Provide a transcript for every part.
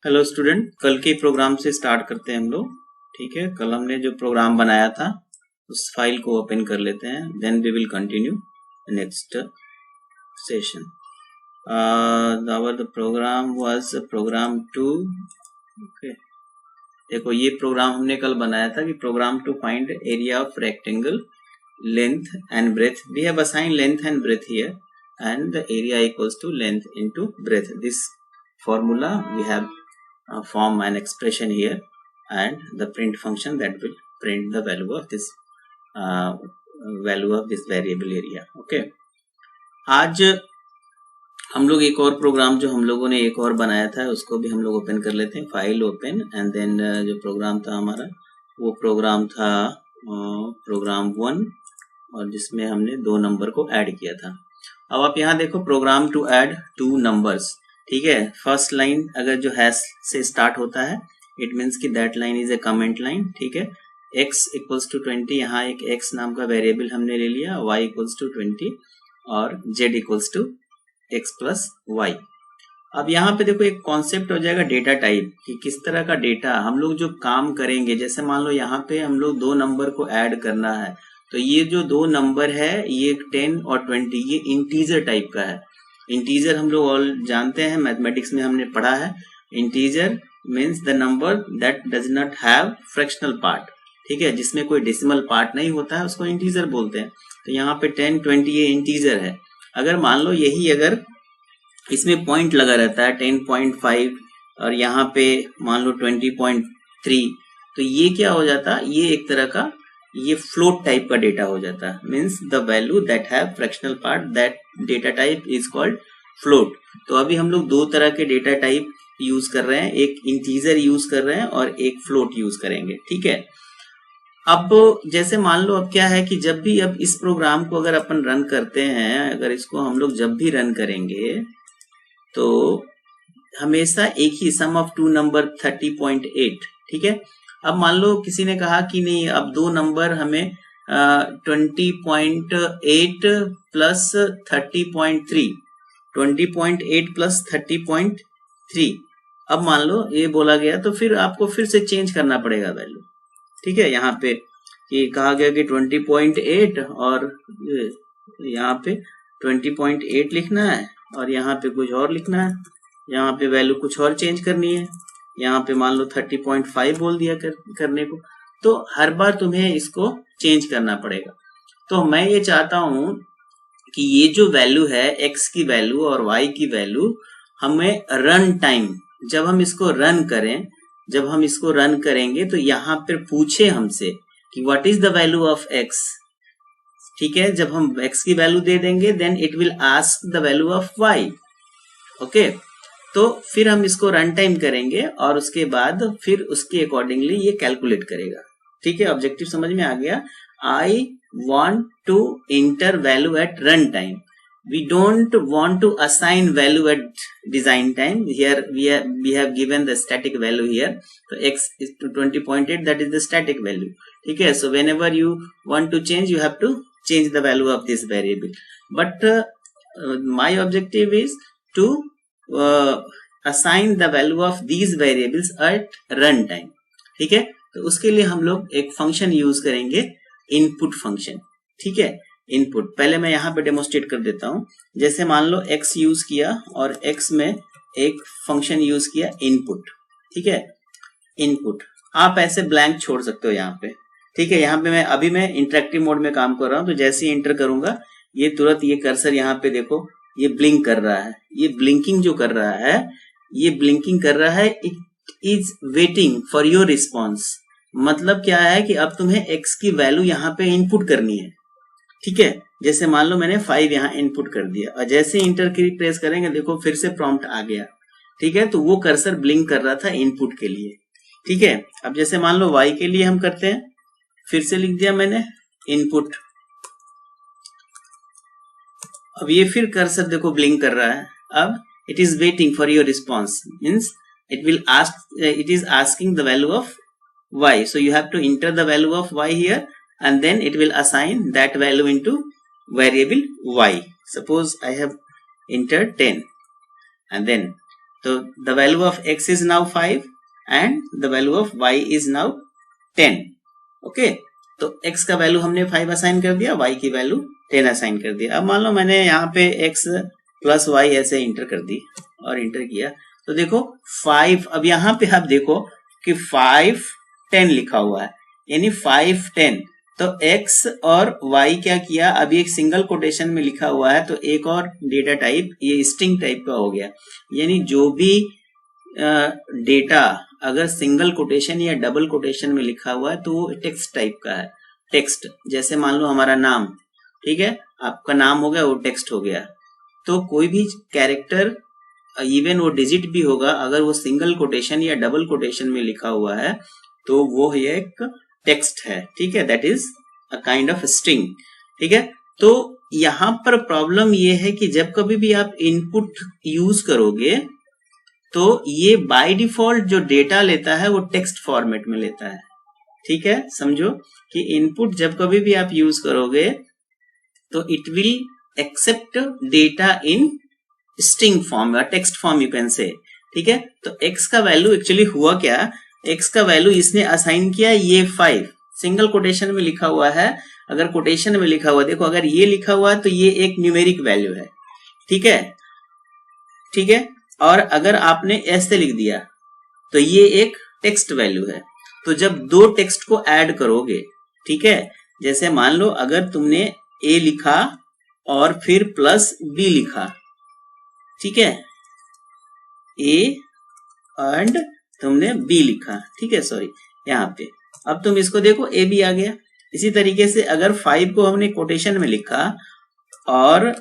Hello student, कल के programme से स्टार्ट करते हैं हम लोग। ठीक है, कल हमने जो प्रोग्राम बनाया था उस फाइल को ओपन कर लेते हैं, then we will continue next session. Our program was program two. Okay, देखो ये प्रोग्राम हमने कल बनाया था कि program to find area of rectangle, length and breadth. We have assign length and breadth here and the area equals to length into breadth. This formula we have form an expression here and the print function that will print the value of this variable area. Okay, आज हम लोग एक और programme जो हम लोगों ने एक और बनाया था उसको भी हम लोग ओपन कर लेते हैं। फाइल ओपन एंड देन जो प्रोग्राम था हमारा वो प्रोग्राम था प्रोग्राम 1 और जिसमें हमने 2 नंबर को ऐड किया था। अब आप यहाँ देखो, प्रोग्राम टू ऐड 2 नंबर्स। ठीक है, फर्स्ट लाइन अगर जो हैश से स्टार्ट होता है इट मीन्स कि that line is a comment line. ठीक है, x इक्वल्स टू 20, यहाँ एक x नाम का वेरिएबल हमने ले लिया, y इक्वल्स टू 20 और z equals to x plus y। अब यहाँ पे देखो एक कॉन्सेप्ट हो जाएगा डेटा टाइप, कि किस तरह का डेटा हम लोग जो काम करेंगे। जैसे मान लो यहाँ पे हम लोग 2 नंबर को ऐड करना है, तो ये जो 2 नंबर है ये 10 और 20 ये इंटीजर टाइप का है। इंटीजर हम लोग ऑल जानते हैं, मैथमेटिक्स में हमने पढ़ा है। Integer means the number that does not have fractional part. ठीक है, जिसमें कोई डेसिमल पार्ट नहीं होता है उसको इंटीजर बोलते हैं। तो यहाँ पे 10, 20 ये इंटीजर है। अगर मान लो यही अगर इसमें पॉइंट लगा रहता है 10.5 और यहाँ पे मान लो 20.3, तो ये क्या हो जाता, ये एक तरह का ये फ्लोट टाइप का डेटा हो जाता है। Means the value that have fractional part, that data type is called float. तो अभी हम लोग 2 तरह के डेटा टाइप यूज कर रहे हैं, एक इंटीजर यूज कर रहे हैं और एक फ्लोट यूज करेंगे। ठीक है, अब जैसे मान लो अब क्या है कि जब भी अब इस प्रोग्राम को अगर अपन रन करते हैं, अगर इसको हम लोग जब भी रन करेंगे तो हमेशा एक ही सम ऑफ 2 नंबर 30.8। ठीक है, अब मान लो किसी ने कहा कि नहीं अब 2 नंबर हमें 20.8 प्लस 30.3, 20.8 प्लस 30.3। अब मान लो ये बोला गया तो फिर आपको फिर से चेंज करना पड़ेगा वैल्यू। ठीक है, यहाँ पे ये कहा गया कि 20.8 और यहाँ पे 20.8 लिखना है और यहाँ पे कुछ और लिखना है, यहाँ पे वैल्यू कुछ और चेंज करनी है, यहाँ पे मान लो 30.5 बोल दिया करने को। तो हर बार तुम्हें इसको चेंज करना पड़ेगा। तो मैं ये चाहता हूं कि ये जो वैल्यू है x की वैल्यू और y की वैल्यू हमें रन टाइम, जब हम इसको रन करें, जब हम इसको रन करेंगे तो यहाँ पर पूछे हमसे कि what is the value of x। ठीक है, जब हम x की वैल्यू दे देंगे then it will ask the value of y। Okay, तो फिर हम इसको रन टाइम करेंगे और उसके बाद फिर उसके अकॉर्डिंगली ये कैलकुलेट करेगा। ठीक है, ऑब्जेक्टिव समझ में आ गया। I want to enter value at run time, we don't want to assign value at design time. Here we have given the static value here, तो x is to 20.8 that is the static value. ठीक है, so whenever you want to change you have to change the value of this variable, but my objective is to assign the value of these variables at run time. ठीक है, तो उसके लिए हम लोग एक फंक्शन यूज करेंगे, input function. ठीक है, इनपुट पहले मैं यहाँ पे डेमोस्ट्रेट कर देता हूँ। जैसे मान लो x यूज किया और x में एक फंक्शन यूज किया इनपुट। ठीक है, इनपुट आप ऐसे ब्लैंक छोड़ सकते हो यहाँ पे। ठीक है, यहाँ पे मैं इंटरेक्टिव मोड में काम कर रहा हूँ, तो जैसे ही एंटर करूंगा ये तुरंत ये कर्सर यहाँ पे देखो ये ब्लिंक कर रहा है। ये ब्लिंकिंग जो कर रहा है, ये ब्लिंकिंग कर रहा है, it is waiting for your response. मतलब क्या है कि अब तुम्हें x की वैल्यू यहाँ पे इनपुट करनी है। ठीक है, जैसे मान लो मैंने 5 यहाँ इनपुट कर दिया और जैसे इंटर की प्रेस करेंगे देखो फिर से प्रॉम्प्ट आ गया। ठीक है, तो वो कर्सर ब्लिंक कर रहा था इनपुट के लिए। ठीक है, अब जैसे मान लो y के लिए हम करते हैं, फिर से लिख दिया मैंने इनपुट। अब ये फिर कर्सर देखो ब्लिंक कर रहा है। अब it is waiting for your response, means it will ask, it is asking the value of y, so you have to enter the value of y here and then it will assign that value into variable y. Suppose I have entered 10 and then तो the value of x is now 5 and the value of y is now 10। Okay, तो x का value हमने 5 assign कर दिया, y की value 10 assign कर दिया। अब मान लो मैंने यहाँ पे x प्लस y ऐसे इंटर कर दी और इंटर किया, तो देखो 5, अब यहाँ पे आप देखो कि 5 10 लिखा हुआ है, यानी 5 10, तो x और y क्या किया, अभी एक सिंगल कोटेशन में लिखा हुआ है, तो एक और डेटा टाइप ये स्ट्रिंग टाइप का हो गया, यानी जो भी डेटा अगर सिंगल कोटेशन या डबल कोटेशन में लिखा हुआ है तो वो टेक्स्ट टाइप का है। टेक्स्ट जैसे मान लो हमारा नाम, ठीक है, आपका नाम हो गया, वो टेक्स्ट हो गया। तो कोई भी कैरेक्टर, इवन वो डिजिट भी होगा, अगर वो सिंगल कोटेशन या डबल कोटेशन में लिखा हुआ है तो वो एक टेक्स्ट है, ठीक है, that is a kind of string, ठीक है। तो यहां पर प्रॉब्लम ये है कि जब कभी भी आप इनपुट यूज करोगे तो ये बाय डिफॉल्ट जो डेटा लेता है वो टेक्स्ट फॉर्मेट में लेता है, ठीक है। समझो कि इनपुट जब कभी भी आप यूज करोगे तो it will accept data in string form या text form, you can say, ठीक है। तो x का वैल्यू एक्चुअली हुआ क्या, x का वैल्यू इसने असाइन किया ये 5, सिंगल कोटेशन में लिखा हुआ है, अगर कोटेशन में लिखा हुआ, देखो अगर ये लिखा हुआ है तो ये एक न्यूमेरिक वैल्यू है, ठीक है, ठीक है। और अगर आपने ऐसे लिख दिया तो ये एक टेक्स्ट वैल्यू है। तो जब दो टेक्स्ट को ऐड करोगे, ठीक है, जैसे मान लो अगर तुमने a लिखा और फिर प्लस b लिखा, ठीक है, a एंड तुमने b लिखा, ठीक है, सॉरी यहाँ पे, अब तुम इसको देखो a भी आ गया। इसी तरीके से अगर 5 को हमने कोटेशन में लिखा और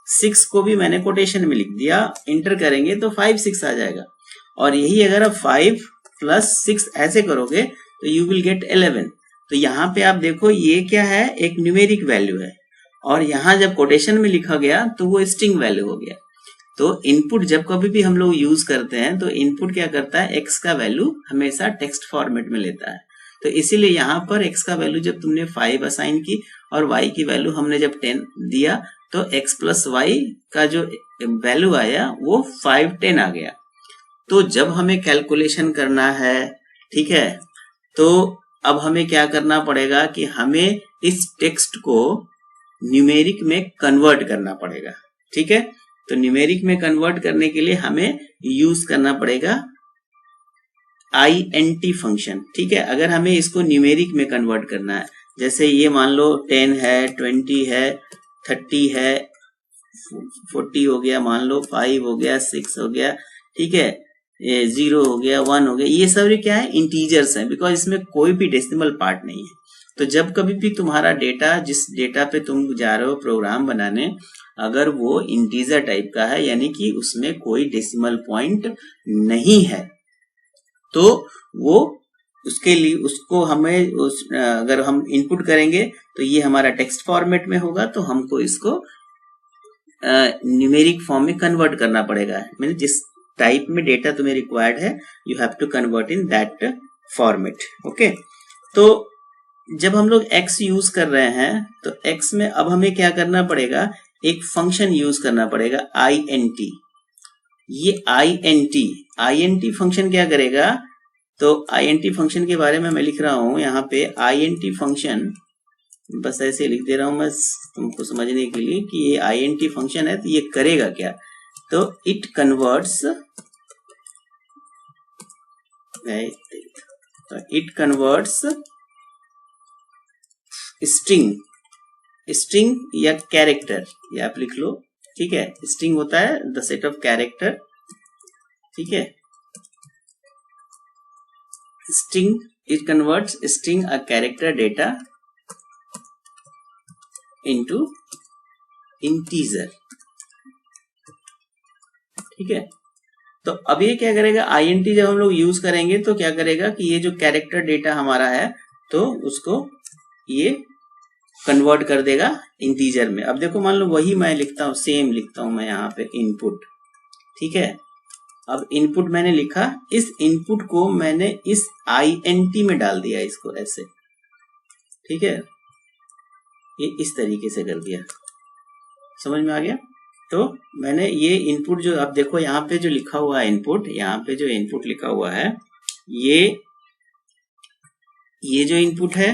6 को भी मैंने कोटेशन में लिख दिया, इंटर करेंगे तो 5 6 आ जाएगा। और यही अगर आप 5 प्लस 6 ऐसे करोगे तो यू विल गेट 11। तो यहाँ पे आप देखो ये क्या है, एक न्यूमेरिक वैल्यू है, और यहाँ जब कोटेशन में लिखा गया तो वो स्ट्रिंग वैल्यू हो गया। तो इनपुट जब कभी भी हम लोग यूज करते हैं तो इनपुट क्या करता है, x का वैल्यू हमेशा टेक्स्ट फॉर्मेट में लेता है। तो इसीलिए यहाँ पर x का वैल्यू जब तुमने 5 असाइन की और y की वैल्यू हमने जब 10 दिया तो x प्लस y का जो वैल्यू आया वो 5 10 आ गया। तो जब हमें कैलकुलेशन करना है, ठीक है, तो अब हमें क्या करना पड़ेगा कि हमें इस टेक्स्ट को न्यूमेरिक में कन्वर्ट करना पड़ेगा, ठीक है। तो न्यूमेरिक में कन्वर्ट करने के लिए हमें यूज करना पड़ेगा int फंक्शन, ठीक है। अगर हमें इसको न्यूमेरिक में कन्वर्ट करना है, जैसे ये मान लो 10 है, 20 है, 30 है, 40 हो गया, मान लो 5 हो गया, 6 हो गया, ठीक है, 0 हो गया, 1 हो गया, ये सब क्या है, इंटीजर्स हैं, बिकॉज इसमें कोई भी डेसिमल पार्ट नहीं है। तो जब कभी भी तुम्हारा डेटा, जिस डेटा पे तुम जा रहे हो प्रोग्राम बनाने, अगर वो इंटीजर टाइप का है, यानी कि उसमें कोई डेसिमल पॉइंट नहीं है, तो वो उसके लिए उसको हमें अगर हम इनपुट करेंगे तो ये हमारा टेक्स्ट फॉर्मेट में होगा, तो हमको इसको न्यूमेरिक फॉर्म में कन्वर्ट करना पड़ेगा। मीन जिस टाइप में डेटा तुम्हें रिक्वायर्ड है, you have to convert in that format, okay. तो जब हम लोग x यूज कर रहे हैं तो x में अब हमें क्या करना पड़ेगा, एक फंक्शन यूज करना पड़ेगा int। ये int फंक्शन क्या करेगा, तो int फंक्शन के बारे में मैं लिख रहा हूं यहाँ पे। int फंक्शन बस ऐसे लिख दे रहा हूं मैं तुमको समझने के लिए कि ये int फंक्शन है, तो ये करेगा क्या, तो इट कन्वर्ट्स स्ट्रिंग या कैरेक्टर, ये आप लिख लो, ठीक है। स्ट्रिंग होता है द सेट ऑफ कैरेक्टर, ठीक है, string, it converts string a character data into integer, ठीक है। तो अब ये क्या करेगा, int जब हम लोग यूज करेंगे तो क्या करेगा कि ये जो कैरेक्टर डेटा हमारा है तो उसको ये कन्वर्ट कर देगा इंटीजर में। अब देखो मान लो वही मैं लिखता हूं, सेम लिखता हूं मैं यहाँ पे इनपुट, ठीक है। अब इनपुट मैंने लिखा, इस इनपुट को मैंने इस int में डाल दिया, इसको ऐसे, ठीक है, ये इस तरीके से कर दिया, समझ में आ गया। तो मैंने ये इनपुट जो आप देखो यहाँ पे जो लिखा हुआ है इनपुट, यहाँ पे जो इनपुट लिखा हुआ है ये जो इनपुट है,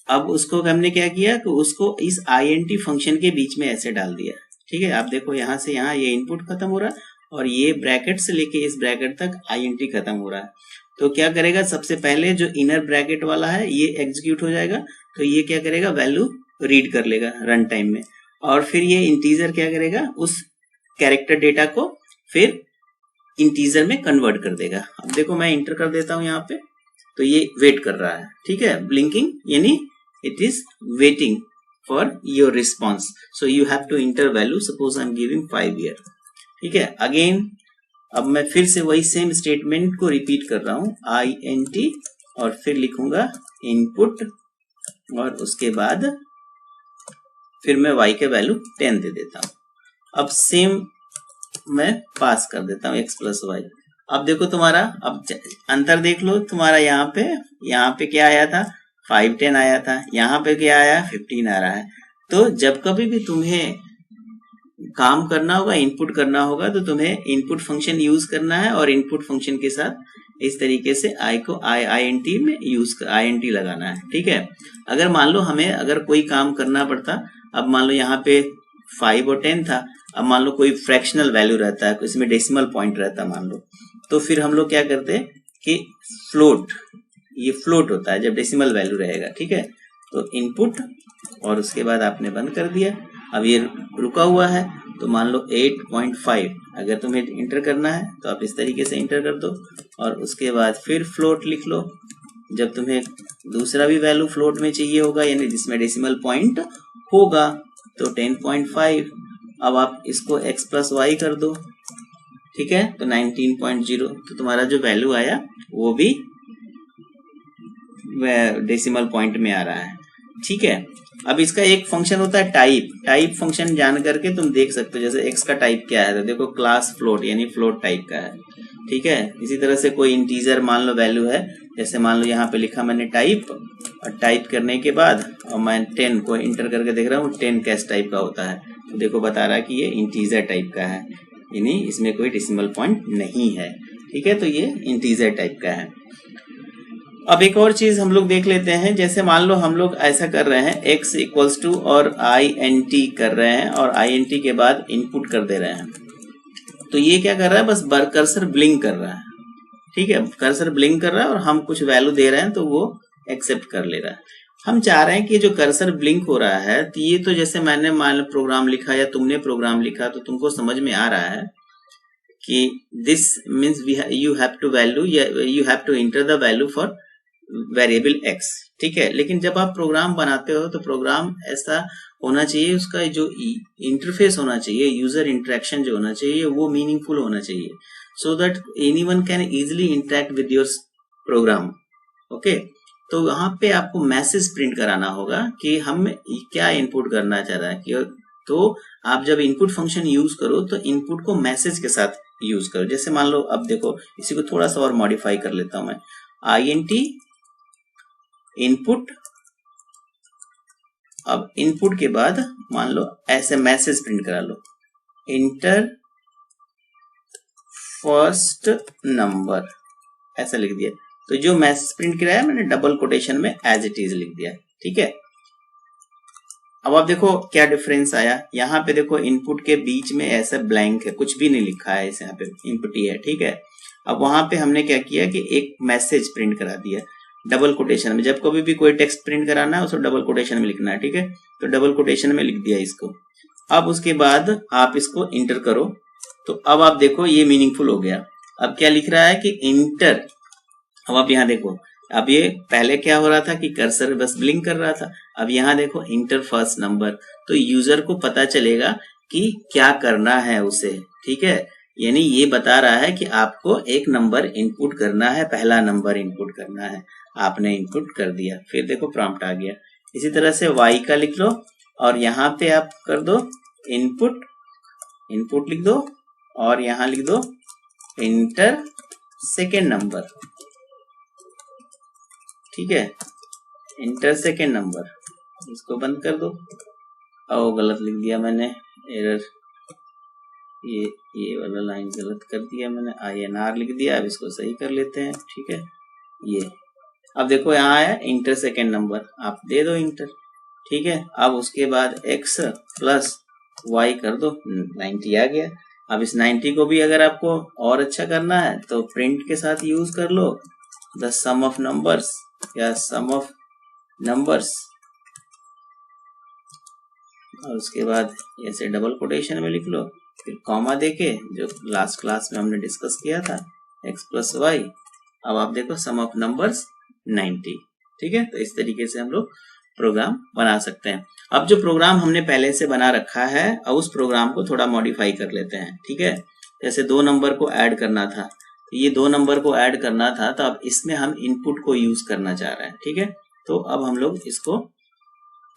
अब उसको हमने क्या किया कि उसको इस int फंक्शन के बीच में ऐसे डाल दिया। ठीक है, आप देखो यहाँ से यहाँ ये इनपुट खत्म हो रहा है और ये ब्रैकेट से लेके इस ब्रैकेट तक int खत्म हो रहा है। तो क्या करेगा, सबसे पहले जो इनर ब्रैकेट वाला है ये एग्जीक्यूट हो जाएगा, तो ये क्या करेगा, वैल्यू रीड कर लेगा रन टाइम में, और फिर ये इंटीजर क्या करेगा, उस कैरेक्टर डेटा को फिर इंटीजर में कन्वर्ट कर देगा। अब देखो मैं इंटर कर देता हूं यहाँ पे, तो ये वेट कर रहा है। ठीक है, ब्लिंकिंग यानी it is waiting for your response. So you have to enter value, suppose I am giving 5 year. ठीक है, अगेन अब मैं फिर से वही सेम स्टेटमेंट को रिपीट कर रहा हूं, int और फिर लिखूंगा इनपुट और उसके बाद फिर मैं y के वैल्यू 10 दे देता हूं। अब सेम मैं पास कर देता हूं x प्लस वाई। अब देखो तुम्हारा, अब अंतर देख लो तुम्हारा, यहाँ पे क्या आया था, 5 10 आया था, यहाँ पे क्या आया, 15 आ रहा है। तो जब कभी भी तुम्हें काम करना होगा, इनपुट करना होगा, तो तुम्हें इनपुट फंक्शन यूज करना है और इनपुट फंक्शन के साथ इस तरीके से आई को int में int लगाना है। ठीक है, अगर मान लो हमें अगर कोई काम करना पड़ता, अब मान लो यहाँ पे 5 और 10 था, अब मान लो कोई फ्रैक्शनल वैल्यू रहता है, इसमें डेसिमल पॉइंट रहता है मान लो, तो फिर हम लोग क्या करते कि फ्लोट, ये फ्लोट होता है जब डेसिमल वैल्यू रहेगा। ठीक है, तो इनपुट और उसके बाद आपने बंद कर दिया। अब ये रुका हुआ है, तो मान लो 8.5 अगर तुम्हें इंटर करना है तो आप इस तरीके से इंटर कर दो और उसके बाद फिर फ्लोट लिख लो। जब तुम्हें दूसरा भी वैल्यू फ्लोट में चाहिए होगा, यानी जिसमें डेसिमल पॉइंट होगा, तो 10.5। अब आप इसको x प्लस वाई कर दो। ठीक है, तो 19.0, तो तुम्हारा जो वैल्यू आया वो भी डेसिमल पॉइंट में आ रहा है। ठीक है, अब इसका एक फंक्शन होता है टाइप फंक्शन जान करके तुम देख सकते हो, जैसे x का टाइप क्या है, तो देखो क्लास फ्लोट यानी फ्लोट टाइप का है। ठीक है, इसी तरह से कोई इंटीजर मान लो वैल्यू है, जैसे मान लो यहाँ पे लिखा मैंने टाइप, और टाइप करने के बाद और मैं 10 को इंटर करके देख रहा हूँ 10 कैस टाइप का होता है, तो देखो बता रहा है कि ये इंटीजर टाइप का है, यानी इसमें कोई डेसिमल पॉइंट नहीं है। ठीक है, तो ये इंटीजर टाइप का है। अब एक और चीज हम लोग देख लेते हैं, जैसे मान लो हम लोग ऐसा कर रहे हैं x इक्वल्स टू और int कर रहे हैं और int के बाद इनपुट कर दे रहे हैं, तो ये क्या कर रहा है, बस कर्सर ब्लिंक कर रहा है। ठीक है, कर्सर ब्लिंक कर रहा है और हम कुछ वैल्यू दे रहे हैं तो वो एक्सेप्ट कर ले रहा है। हम चाह रहे हैं कि जो कर्सर ब्लिंक हो रहा है, तो ये तो जैसे मैंने मान लो प्रोग्राम लिखा या तुमने प्रोग्राम लिखा तो तुमको समझ में आ रहा है कि this means you have to enter the value for variable x। ठीक है, लेकिन जब आप प्रोग्राम बनाते हो तो प्रोग्राम ऐसा होना चाहिए, उसका जो इंटरफेस होना चाहिए, यूजर इंटरेक्शन जो होना चाहिए वो मीनिंगफुल होना चाहिए, so that anyone can easily interact with your program. Okay, तो वहां पे आपको मैसेज प्रिंट कराना होगा कि हम क्या इनपुट करना चाह रहा है। तो आप जब इनपुट फंक्शन यूज करो तो इनपुट को मैसेज के साथ यूज करो। जैसे मान लो, अब देखो इसी को थोड़ा सा और मॉडिफाई कर लेता हूं मैं, int इनपुट, अब इनपुट के बाद मान लो ऐसे मैसेज प्रिंट करा लो, इंटर फर्स्ट नंबर, ऐसा लिख दिया। तो जो मैसेज प्रिंट कराया मैंने डबल कोटेशन में एज इट इज लिख दिया। ठीक है, अब आप देखो क्या डिफरेंस आया, यहाँ पे देखो इनपुट के बीच में ऐसा ब्लैंक है, कुछ भी नहीं लिखा है, इस यहाँ पे इनपुट ही है। ठीक है, अब वहां पे हमने क्या किया कि एक मैसेज प्रिंट करा दिया डबल कोटेशन में। जब कभी भी कोई टेक्स्ट प्रिंट कराना है उसको डबल कोटेशन में लिखना है। ठीक है, तो डबल कोटेशन में लिख दिया इसको। अब उसके बाद आप इसको इंटर करो, तो अब आप देखो ये मीनिंगफुल हो गया। अब क्या लिख रहा है कि इंटर, अब आप यहाँ देखो, अब ये पहले क्या हो रहा था कि कर्सर बस ब्लिंक कर रहा था, अब यहाँ देखो इंटर फर्स्ट नंबर, तो यूजर को पता चलेगा कि क्या करना है उसे। ठीक है, यानी ये बता रहा है कि आपको एक नंबर इनपुट करना है, पहला नंबर इनपुट करना है, आपने इनपुट कर दिया। फिर देखो प्रॉम्प्ट आ गया। इसी तरह से y का लिख लो और यहाँ पे आप कर दो इनपुट लिख दो और यहाँ लिख दो इंटर सेकेंड नंबर। ठीक है, इंटर सेकेंड नंबर, इसको बंद कर दो। गलत लिख दिया मैंने, एरर, ये वाला लाइन गलत कर दिया मैंने, INR लिख दिया। अब इसको सही कर लेते हैं, ठीक है। ये अब देखो यहाँ है इंटर सेकेंड नंबर, आप दे दो इंटर, ठीक है। अब उसके बाद x प्लस y कर दो, 90 आ गया। अब इस 90 को भी अगर आपको और अच्छा करना है तो प्रिंट के साथ यूज कर लो, द सम ऑफ नंबर्स या सम ऑफ नंबर्स, और उसके बाद ऐसे डबल कोटेशन में लिख लो, फिर कॉमा देके, जो लास्ट क्लास में हमने डिस्कस किया था, x प्लस वाई। अब आप देखो सम ऑफ नंबर्स 90, ठीक है। तो इस तरीके से हम लोग प्रोग्राम बना सकते हैं। अब जो प्रोग्राम हमने पहले से बना रखा है, अब उस प्रोग्राम को थोड़ा मॉडिफाई कर लेते हैं, ठीक है। जैसे 2 नंबर को ऐड करना था, ये 2 नंबर को ऐड करना था, तो अब इसमें हम इनपुट को यूज करना चाह रहे हैं, ठीक है। तो अब हम लोग इसको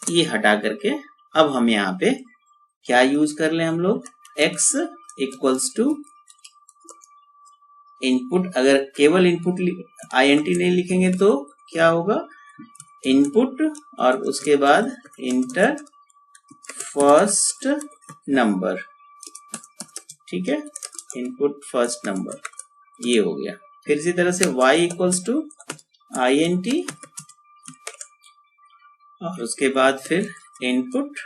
ये हटा करके अब हम यहाँ पे क्या यूज कर ले, हम लोग x इक्वल्स टू इनपुट। अगर केवल इनपुट INT नहीं लिखेंगे तो क्या होगा, इनपुट और उसके बाद इंटर फर्स्ट नंबर, ठीक है, इनपुट फर्स्ट नंबर, ये हो गया। फिर इसी तरह से y इक्वल्स टू INT और उसके बाद फिर इनपुट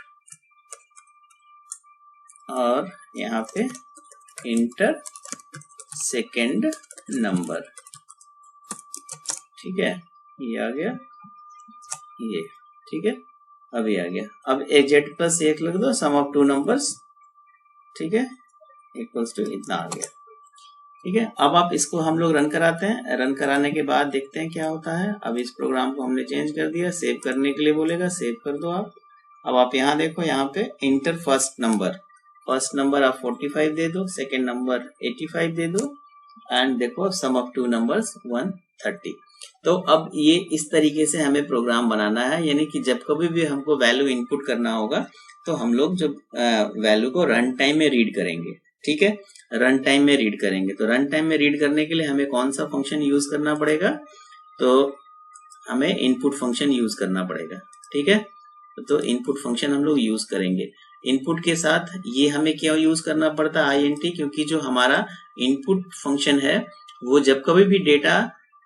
और यहाँ पे इंटर सेकेंड नंबर, ठीक है, ये आ गया, ये ठीक है। अब ये आ गया। अब z प्लस 1 लिख दो, सम ऑफ 2 नंबर्स, ठीक है, इक्वल्स टू इतना आ गया, ठीक है। अब आप इसको हम लोग रन कराते हैं, रन कराने के बाद देखते हैं क्या होता है। अब इस प्रोग्राम को हमने चेंज कर दिया, सेव करने के लिए बोलेगा, सेव कर दो आप। अब आप यहाँ देखो, यहाँ पे इंटर फर्स्ट नंबर आप 45 दे दो, सेकेंड नंबर 85 दे दो, एंड देखो सम ऑफ 2 नंबर्स 130। तो अब ये इस तरीके से हमें प्रोग्राम बनाना है, यानी कि जब कभी भी हमको वैल्यू इनपुट करना होगा तो हम लोग जब वैल्यू को रन टाइम में रीड करेंगे, ठीक है, रन टाइम में रीड करेंगे। तो रन टाइम में रीड करने के लिए हमें कौन सा फंक्शन यूज करना पड़ेगा, तो हमें इनपुट फंक्शन यूज करना पड़ेगा, ठीक है। तो इनपुट फंक्शन हम लोग यूज करेंगे। इनपुट के साथ ये हमें क्या यूज करना पड़ता है, INT, क्योंकि जो हमारा इनपुट फंक्शन है वो जब कभी भी डेटा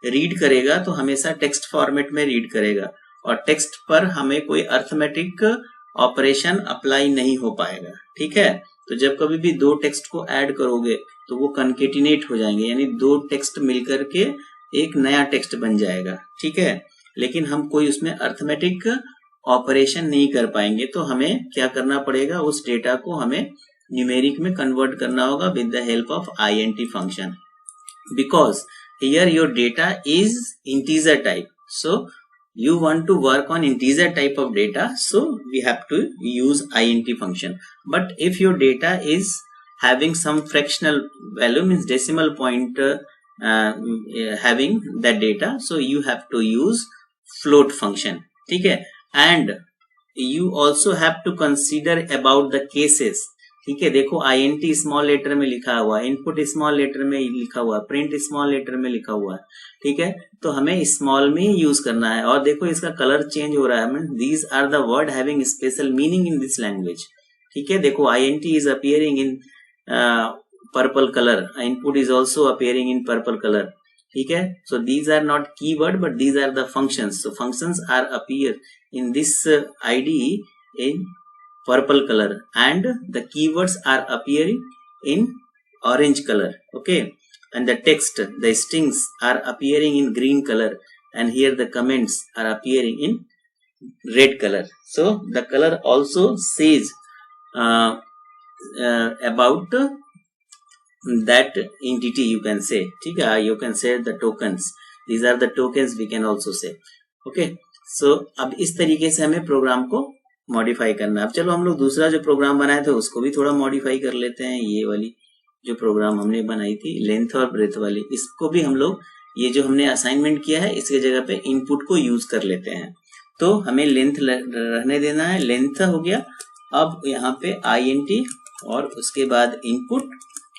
रीड करेगा तो हमेशा टेक्स्ट फॉर्मेट में रीड करेगा, और टेक्स्ट पर हमें कोई अर्थमेटिक ऑपरेशन अप्लाई नहीं हो पाएगा, ठीक है। तो जब कभी भी 2 टेक्स्ट को ऐड करोगे तो वो कनकेटिनेट हो जाएंगे, यानी 2 टेक्स्ट मिलकर के एक नया टेक्स्ट बन जाएगा, ठीक है। लेकिन हम कोई उसमें अर्थमेटिक ऑपरेशन नहीं कर पाएंगे, तो हमें क्या करना पड़ेगा, उस डेटा को हमें न्यूमेरिक में कन्वर्ट करना होगा with the help of INT function, because here your data is integer type, so you want to work on integer type of data, so we have to use INT function. But if your data is having some fractional value, means decimal point having that data, so you have to use float function, ठीक है। and you also have to consider about the cases, ठीक है। देखो INT small letter में लिखा हुआ है, input small letter में लिखा हुआ है, प्रिंट स्मॉल लेटर में लिखा हुआ है, ठीक है। तो हमें स्मॉल में ही यूज करना है। और देखो इसका कलर चेंज हो रहा है, these are the word having special meaning in this language, ठीक है। देखो INT is appearing in purple colour, input is also appearing in purple colour, ठीक है। So these are not keyword but these are the functions, so functions are appear in this IDE in purple color and the keywords are appearing in orange color, okay, and the text, the strings are appearing in green color, and here the comments are appearing in red color. So the color also says about that entity, you can say, ठीक है, you can say the tokens, these are the tokens we can also say, okay। सो अब इस तरीके से हमें programme को modify करना है। अब चलो हम लोग दूसरा जो प्रोग्राम बनाए थे उसको भी थोड़ा मॉडिफाई कर लेते हैं। ये वाली जो प्रोग्राम हमने बनाई थी लेंथ और ब्रेथ वाली, इसको भी हम लोग ये जो हमने असाइनमेंट किया है इसके जगह पे इनपुट को यूज कर लेते हैं। तो हमें लेंथ रहने देना है, लेंथ हो गया। अब यहाँ पे INT और उसके बाद इनपुट,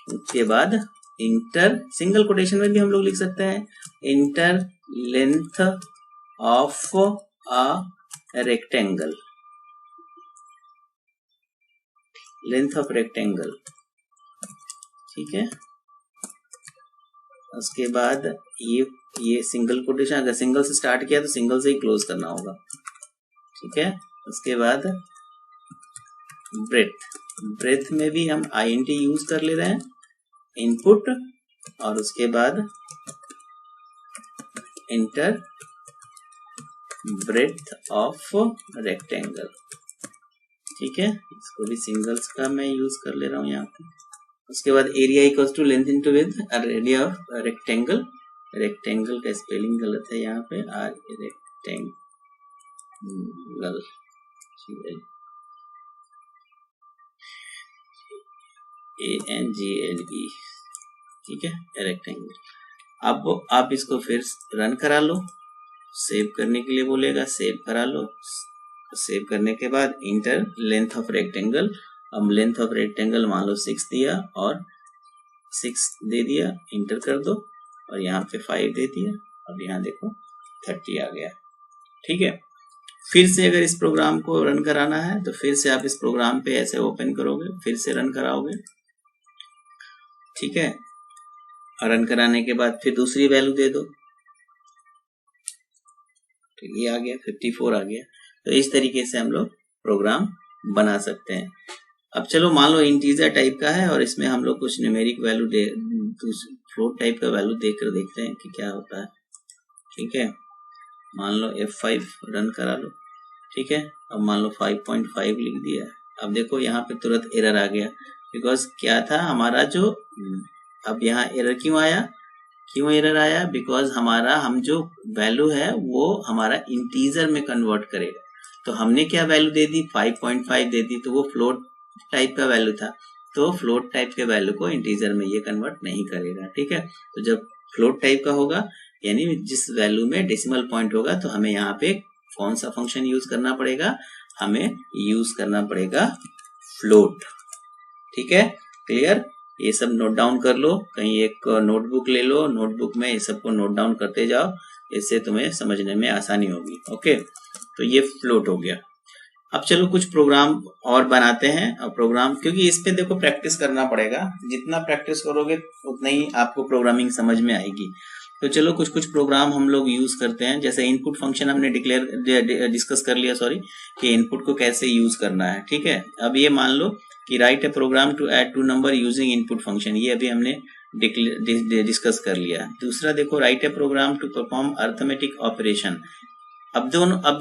उसके बाद इंटर, सिंगल कोटेशन में भी हम लोग लिख सकते हैं, inter length of a rectangle, length of rectangle, ठीक है। उसके बाद ये सिंगल कोटेशन, अगर सिंगल से स्टार्ट किया तो सिंगल से ही क्लोज करना होगा, ठीक है। उसके बाद ब्रेथ में भी हम INT यूज कर ले रहे हैं, इनपुट, और उसके बाद इंटर ब्रेथ ऑफ रेक्टेंगल, ठीक है। इसको भी सिंगल्स का मैं यूज कर ले रहा हूँ यहाँ पे। उसके बाद area equals to length into width, area of rectangle, rectangle का स्पेलिंग गलत है यहाँ पे, रेक्टेंगल, ANGLE, ठीक है, रेक्टेंगल। अब आप इसको फिर रन करा लो, सेव करने के लिए बोलेगा, सेव करा लो। सेव करने के बाद इंटर लेंथ ऑफ रेक्टेंगल, अब लेंथ ऑफ रेक्टेंगल मान लो 6 दिया और 6 दे दिया, इंटर कर दो, और यहाँ पे 5 दे दिया, अब यहाँ देखो 30 आ गया, ठीक है। फिर से अगर इस प्रोग्राम को रन कराना है तो फिर से आप इस प्रोग्राम पे ऐसे ओपन करोगे, फिर से रन कराओगे, ठीक है। रन कराने के बाद फिर दूसरी वैल्यू दे दो, तो ये आ गया 54 आ गया। तो इस तरीके से हम लोग प्रोग्राम बना सकते हैं। अब चलो मान लो इंटीजर टाइप का है और इसमें हम लोग कुछ न्यूमेरिक वैल्यू फ्लोट टाइप का वैल्यू देकर देखते हैं कि क्या होता है, ठीक है। मान लो F5 रन करा लो, ठीक है। अब मान लो 5.5 लिख दिया, अब देखो यहाँ पे तुरंत एरर आ गया, बिकॉज क्या था हमारा जो, अब यहाँ एरर क्यों आया, क्यों एरर आया, बिकॉज हम जो वैल्यू है वो हमारा इंटीजर में कन्वर्ट करेगा। तो हमने क्या वैल्यू दे दी, 5.5 दे दी, तो वो फ्लोट टाइप का वैल्यू था, तो फ्लोट टाइप के वैल्यू को इंटीजर में ये कन्वर्ट नहीं करेगा, ठीक है। तो जब फ्लोट टाइप का होगा, यानी जिस वैल्यू में डेसिमल पॉइंट होगा, तो हमें यहाँ पे कौन सा फंक्शन यूज करना पड़ेगा, हमें यूज करना पड़ेगा फ्लोट, ठीक है। क्लियर, ये सब नोट डाउन कर लो, कहीं एक नोटबुक ले लो, नोटबुक में ये सबको नोट डाउन करते जाओ, इससे तुम्हें समझने में आसानी होगी, ओके। तो ये फ्लोट हो गया। अब चलो कुछ प्रोग्राम और बनाते हैं, और प्रोग्राम, क्योंकि इस पे देखो प्रैक्टिस करना पड़ेगा, जितना प्रैक्टिस करोगे उतना ही आपको प्रोग्रामिंग समझ में आएगी। तो चलो कुछ प्रोग्राम हम लोग यूज करते हैं, जैसे इनपुट फंक्शन हमने डिस्कस कर लिया, सॉरी, कि इनपुट को कैसे यूज करना है, ठीक है। अब ये मान लो कि write a program to add 2 number using input function, ये अभी हमने डिस्कस कर लिया। दूसरा देखो, write a program to perform arithmetic operation. अब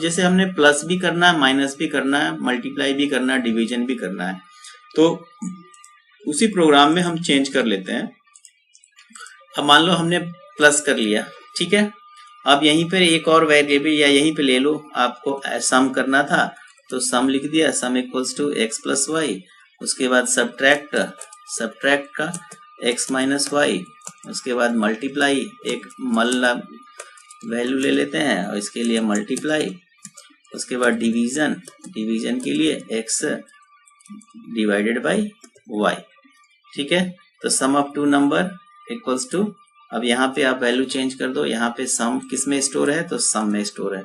जैसे हमने प्लस भी करना है, माइनस भी करना है, मल्टीप्लाई भी करना है, डिवीजन भी करना है, तो उसी प्रोग्राम में हम चेंज कर लेते हैं। अब मान लो हमने प्लस कर लिया, ठीक है। अब यहीं पर एक और वेरिएबल या यहीं पे ले लो, आपको सम करना था तो सम लिख दिया, sum equals to x plus y, उसके बाद सब्ट्रैक्ट का x माइनस वाई, उसके बाद मल्टीप्लाई, एक वैल्यू ले लेते हैं और इसके लिए मल्टीप्लाई, उसके बाद डिवीजन के लिए x डिवाइडेड बाई y, ठीक है। तो सम ऑफ 2 नंबर इक्वल्स टू, अब यहाँ पे आप वैल्यू चेंज कर दो, यहाँ पे सम किस में स्टोर है, तो सम में स्टोर है,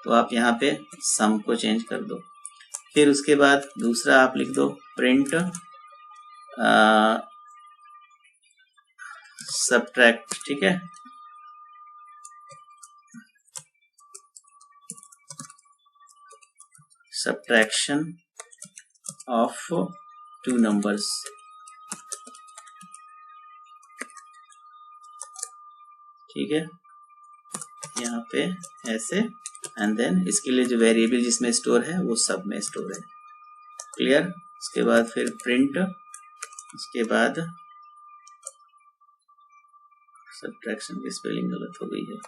तो आप यहाँ पे सम को चेंज कर दो। फिर उसके बाद दूसरा आप लिख दो प्रिंट सब्ट्रैक्ट, ठीक है। सब्ट्रैक्शन ऑफ 2 नंबर्स, ठीक है, यहाँ पे ऐसे, एंड देन इसके लिए जो वेरिएबल जिसमें स्टोर है वो सब में स्टोर है, क्लियर। उसके बाद फिर प्रिंट, उसके बाद सब्ट्रैक्शन की स्पेलिंग गलत हो गई है,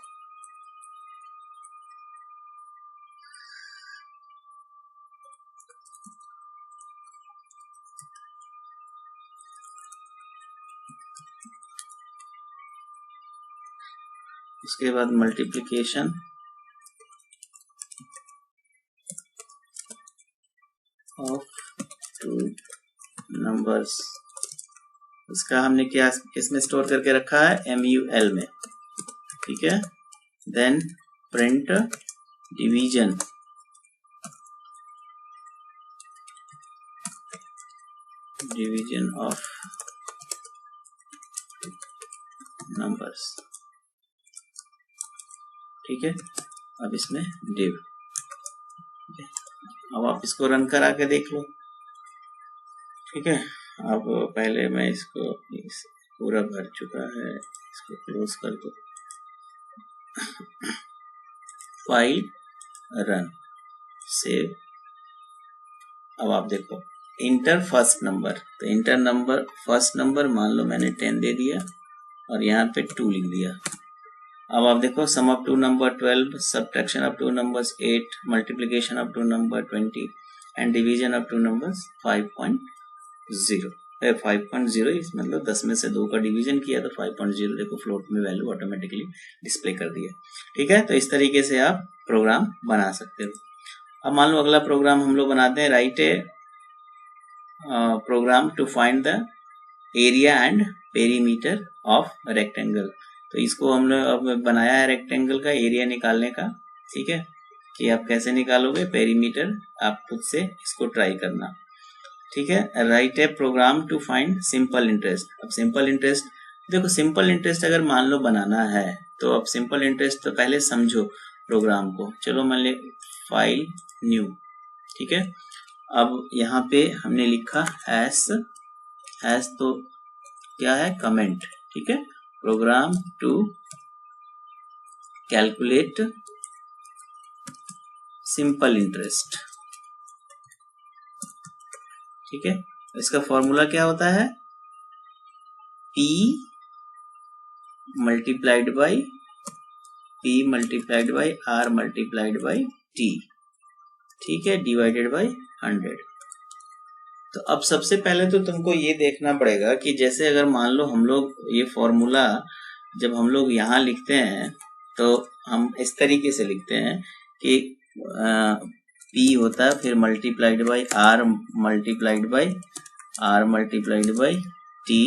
उसके बाद मल्टीप्लिकेशन ऑफ 2 नंबर्स, इसका हमने क्या किसमें स्टोर करके रखा है, MUL में, ठीक है। Then print division, division of numbers, ठीक है। अब इसमें डिव, अब आप इसको रन करा के देख लो, ठीक है। अब पहले मैं इसको पूरा भर चुका है, इसको क्लोज कर दो, फाइल, रन, सेव। अब आप देखो इंटर फर्स्ट नंबर, तो इंटर नंबर फर्स्ट नंबर मान लो मैंने 10 दे दिया और यहाँ पे 2 लिख दिया। अब आप देखो sum of two number 12, subtraction of two numbers 8, multiplication of two number 20 and division of two numbers 5.0। 5.0 इस मतलब 10 में से 2 का डिवीजन किया तो 5.0 देखो फ्लोट में वैल्यू ऑटोमेटिकली डिस्प्ले कर दिया, ठीक है। तो इस तरीके से आप प्रोग्राम बना सकते हो। अब मान लो अगला प्रोग्राम हम लोग बनाते हैं, write a program to find the area and perimeter of rectangle. तो इसको हम लोग अब बनाया है रेक्टेंगल का एरिया निकालने का, ठीक है, कि आप कैसे निकालोगे पेरीमीटर, आप खुद से इसको ट्राई करना, ठीक है। Write a program to find simple interest. अब सिंपल इंटरेस्ट देखो, सिंपल इंटरेस्ट अगर मान लो बनाना है तो अब सिंपल इंटरेस्ट तो पहले समझो प्रोग्राम को। चलो मान ले फाइल न्यू, ठीक है। अब यहाँ पे हमने लिखा हैश तो क्या है, कमेंट, ठीक है। Program to calculate simple interest, ठीक है। इसका फॉर्मूला क्या होता है, P multiplied by R multiplied by T, ठीक है, डिवाइडेड बाई 100। तो अब सबसे पहले तो तुमको ये देखना पड़ेगा कि जैसे अगर मान लो हम लोग ये फॉर्मूला जब हम लोग यहाँ लिखते हैं तो हम इस तरीके से लिखते हैं कि P होता है फिर multiplied by R multiplied by T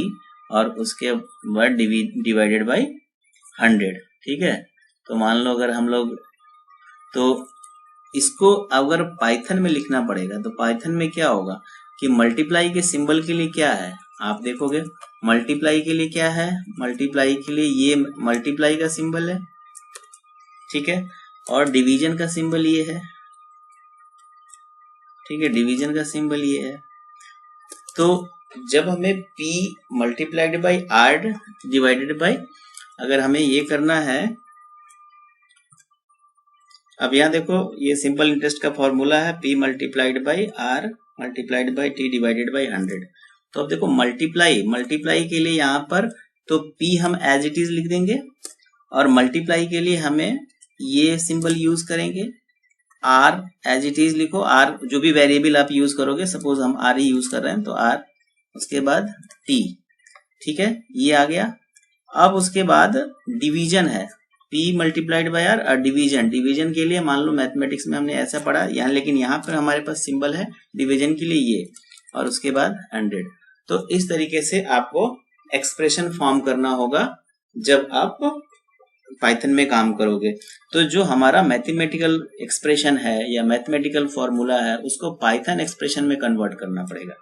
और उसके बाद डिवाइडेड बाई 100, ठीक है। तो मान लो अगर हम लोग, तो इसको अगर पाइथन में लिखना पड़ेगा तो पाइथन में क्या होगा कि मल्टीप्लाई के सिंबल के लिए क्या है, आप देखोगे मल्टीप्लाई के लिए क्या है, मल्टीप्लाई के लिए ये मल्टीप्लाई का सिंबल है, ठीक है, और डिवीजन का सिंबल ये है, ठीक है, डिवीजन का सिंबल ये है। तो जब हमें P multiplied by R divided by, अगर हमें ये करना है, अब यहाँ देखो ये सिंपल इंटरेस्ट का फॉर्मूला है P multiplied by R multiplied by T divided by 100। तो अब देखो मल्टीप्लाई के लिए यहाँ पर तो P हम एज इट इज लिख देंगे और मल्टीप्लाई के लिए हमें ये सिंबल यूज करेंगे, R एज इट इज लिखो, R जो भी वेरिएबल आप यूज करोगे, सपोज हम R ही यूज कर रहे हैं तो R, उसके बाद T, ठीक है, ये आ गया। अब उसके बाद डिवीजन है P मल्टीप्लाइड बाई R और डिवीजन के लिए मान लो मैथमेटिक्स में हमने ऐसा पढ़ा यहाँ, लेकिन यहाँ पर हमारे पास सिंबल है डिवीजन के लिए ये, और उसके बाद 100। तो इस तरीके से आपको एक्सप्रेशन फॉर्म करना होगा जब आप पाइथन में काम करोगे। तो जो हमारा मैथमेटिकल एक्सप्रेशन है या मैथमेटिकल फॉर्मूला है उसको पाइथन एक्सप्रेशन में कन्वर्ट करना पड़ेगा,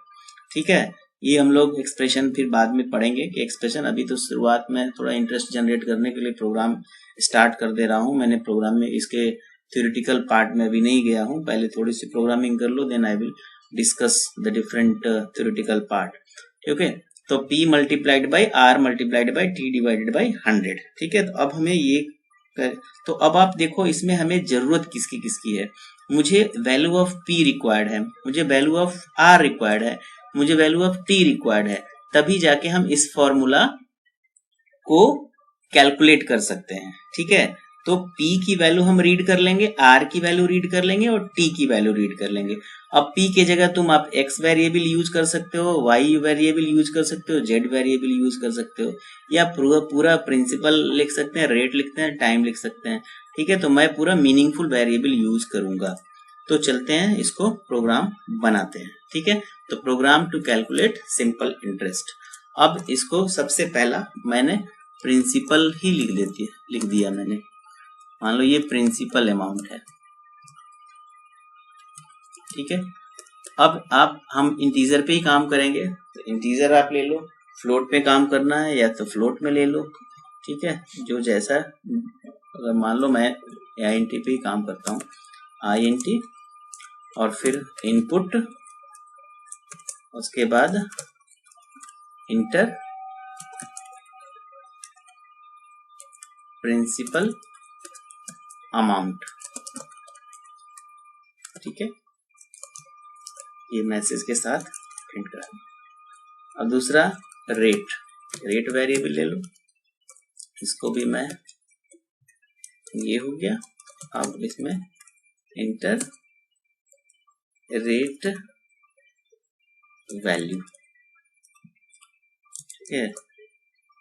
ठीक है। ये हम लोग एक्सप्रेशन फिर बाद में पढ़ेंगे कि एक्सप्रेशन, अभी तो शुरुआत में थोड़ा इंटरेस्ट जनरेट करने के लिए प्रोग्राम स्टार्ट कर दे रहा हूँ मैंने। प्रोग्राम में इसके थ्योरेटिकल पार्ट में अभी नहीं गया हूँ, पहले थोड़ी सी प्रोग्रामिंग कर लो, then I will discuss the different theoretical part, ठीक है। तो P multiplied by R multiplied by T divided by 100, ठीक है। तो अब हमें ये तो अब आप देखो इसमें हमें जरूरत किसकी किसकी है, मुझे वैल्यू ऑफ P रिक्वायर्ड है, मुझे वैल्यू ऑफ R रिक्वायर्ड है, मुझे वैल्यू ऑफ T रिक्वायर्ड है, तभी जाके हम इस फॉर्मूला को कैलकुलेट कर सकते हैं, ठीक है। तो P की वैल्यू हम रीड कर लेंगे, R की वैल्यू रीड कर लेंगे और T की वैल्यू रीड कर लेंगे। अब P के जगह तुम आप X वेरिएबल यूज कर सकते हो, Y वेरिएबल यूज कर सकते हो, Z वेरिएबल यूज कर सकते हो, या पूरा प्रिंसिपल लिख सकते हैं, रेट लिखते हैं, टाइम लिख सकते हैं, ठीक है। तो मैं पूरा मीनिंगफुल वेरिएबल यूज करूंगा। तो चलते हैं इसको प्रोग्राम बनाते हैं, ठीक है। तो program to calculate simple interest. अब इसको सबसे पहला मैंने प्रिंसिपल ही लिख दिया मैंने, मान लो ये प्रिंसिपल अमाउंट है, ठीक है। अब हम इंटीजर पे ही काम करेंगे, तो इंटीजर आप ले लो, फ्लोट पे काम करना है या तो फ्लोट में ले लो, ठीक है, जो जैसा, अगर मान लो मैं INT पे ही काम करता हूँ, INT और फिर इनपुट, उसके बाद इंटर प्रिंसिपल अमाउंट, ठीक है, ये मैसेज के साथ प्रिंट करा। अब दूसरा रेट वेरिएबल ले लो, इसको भी मैं, ये हो गया। अब इसमें इंटर रेट वैल्यू, ठीक है।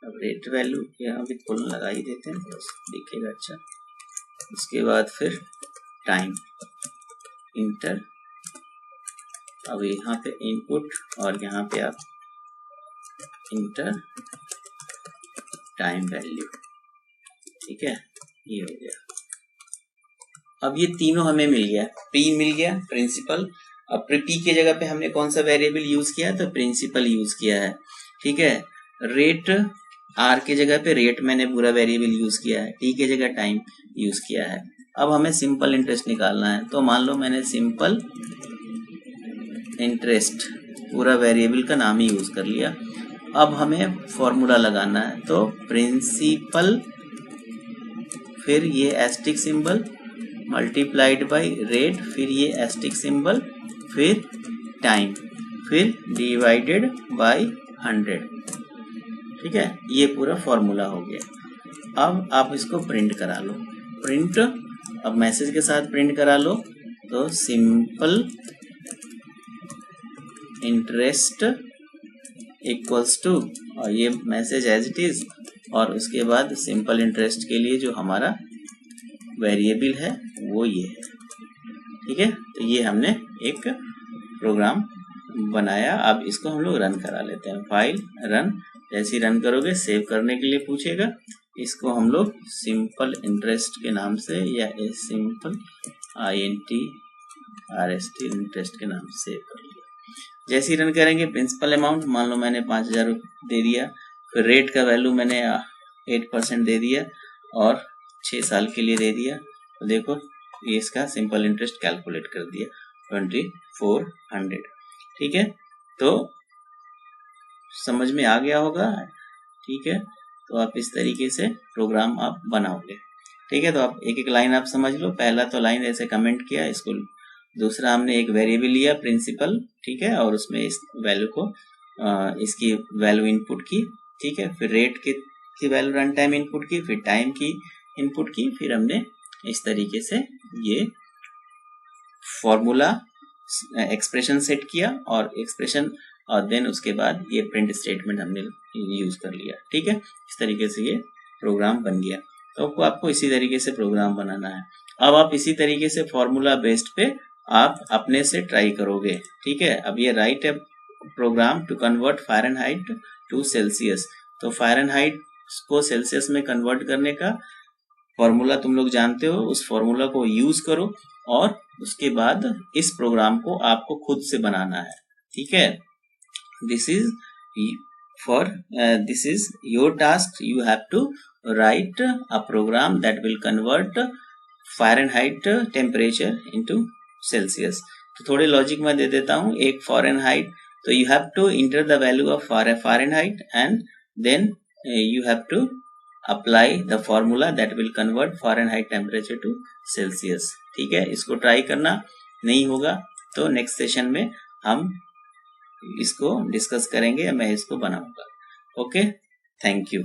अब रेट वैल्यू यहाँ भी कोलन लगा ही देते हैं, बस दिखेगा अच्छा। उसके बाद फिर टाइम, इंटर, अब यहाँ पे इनपुट और यहाँ पे आप इंटर टाइम वैल्यू, ठीक है, ये हो गया। अब ये तीनों हमें मिल गया, पी मिल गया, प्रिंसिपल। अब पी की जगह पे हमने कौन सा वेरिएबल यूज किया है, तो प्रिंसिपल यूज किया है, ठीक है। रेट, आर की जगह पे रेट मैंने पूरा वेरिएबल यूज किया है, टी की जगह टाइम यूज किया है। अब हमें सिंपल इंटरेस्ट निकालना है, तो मान लो मैंने सिंपल इंटरेस्ट पूरा वेरिएबल का नाम ही यूज कर लिया। अब हमें फॉर्मूला लगाना है, तो प्रिंसिपल, फिर ये asterisk symbol multiplied by rate, फिर ये एस्टिक सिंबल, फिर टाइम, फिर डिवाइडेड बाय 100, ठीक है, ये पूरा फॉर्मूला हो गया। अब आप इसको प्रिंट करा लो, प्रिंट, अब मैसेज के साथ प्रिंट करा लो, तो सिंपल इंटरेस्ट इक्वल्स टू, और ये मैसेज एज इट इज, और उसके बाद सिंपल इंटरेस्ट के लिए जो हमारा वेरिएबल है वो ये है, ठीक है। तो ये हमने एक प्रोग्राम बनाया। अब इसको हम लोग रन करा लेते हैं, फाइल रन, जैसे रन करोगे सेव करने के लिए पूछेगा, इसको हम लोग सिंपल इंटरेस्ट के नाम से या सिंपल INTRST इंटरेस्ट के नाम से सेव कर लिया। जैसे ही रन करेंगे, प्रिंसिपल अमाउंट मान लो मैंने 5000 दे दिया, फिर रेट का वैल्यू मैंने 8% दे दिया और 6 साल के लिए दे दिया, तो देखो ये इसका सिंपल इंटरेस्ट कैलकुलेट कर दिया 2400, ठीक है। तो समझ में आ गया होगा, ठीक है। तो आप इस तरीके से प्रोग्राम आप बनाओगे, ठीक है। तो आप एक एक लाइन आप समझ लो, पहला तो लाइन ऐसे कमेंट किया इसको, दूसरा हमने एक वेरिएबल लिया प्रिंसिपल, ठीक है, और उसमें इस वैल्यू को इसकी वैल्यू इनपुट की, ठीक है, फिर रेट की वैल्यू रन टाइम इनपुट की, फिर टाइम की इनपुट की, फिर हमने इस तरीके से ये फॉर्मूला एक्सप्रेशन सेट किया और एक्सप्रेशन, और देन उसके बाद ये प्रिंट स्टेटमेंट हमने यूज कर लिया, ठीक है। इस तरीके से ये प्रोग्राम बन गया। तो आपको इसी तरीके से प्रोग्राम बनाना है। अब आप इसी तरीके से फॉर्मूला बेस्ड पे आप अपने से ट्राई करोगे, ठीक है। अब ये write program to convert Fahrenheit to Celsius, तो फ़ारेनहाइट को सेल्सियस में कन्वर्ट करने का फॉर्मूला तुम लोग जानते हो, उस फॉर्मूला को यूज करो और उसके बाद इस प्रोग्राम को आपको खुद से बनाना है, ठीक है। This is your task, you have to write a program that will convert Fahrenheit temperature into Celsius. तो थोड़े लॉजिक मैं दे देता हूँ। एक फ़ारेनहाइट, तो you have to enter the value of Fahrenheit and then you have to apply the formula that will convert Fahrenheit temperature to Celsius, ठीक है। इसको ट्राई करना, नहीं होगा तो नेक्स्ट सेशन में हम इसको डिस्कस करेंगे, मैं इसको बनाऊंगा। Okay, thank you.